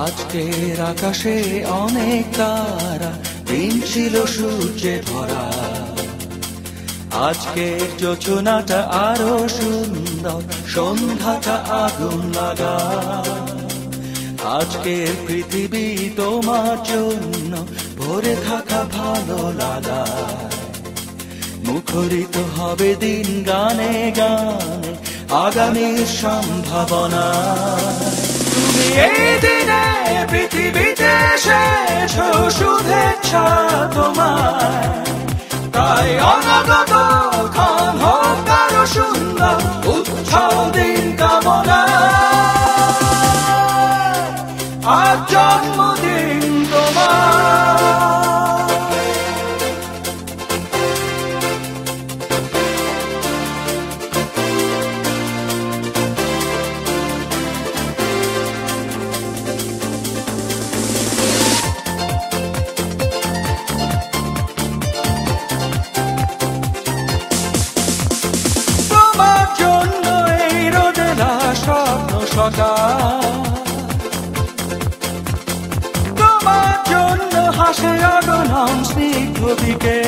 আজকের আকাশে অনেক তারা, দিন ছিল সূর্যে ভরা। আজকের যোজনাটা আরো সুন্দর, সন্ধ্যাটা আগুন লাগা। আজকের পৃথিবী তোমার জন্য ভরে থাকা ভালো লাগা। মুখরিত হবে দিন গানে গানে, আগামীর সম্ভাবনা। তুমি এই দিনে পৃথিবীতে এসেছো, শুভেচ্ছা তোমায়। তাই অনাগত ক্ষণ হোক আরো সুন্দর, উৎসব দিন কামনা। আজ জন্মদিন তোমার। তোমার জন্য হাসে অগণন স্নিগ্ধ দিকে।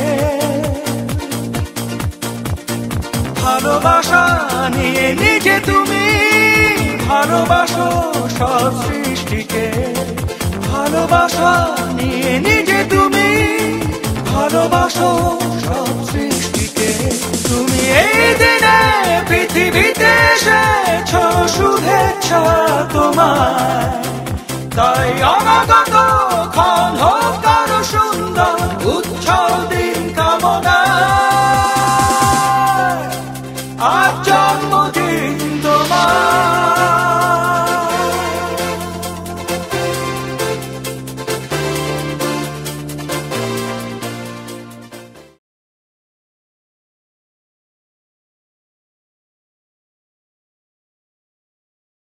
ভালোবাসা নিয়ে নিজে তুমি ভালোবাসো সব সৃষ্টিকে। ভালোবাসা নিয়ে নিজে তুমি ভালোবাসো সব সৃষ্টিকে। তুমি এই দিনে পৃথিবীতে এসেছো, শুভেচ্ছা তোমায়। তাই অনাগত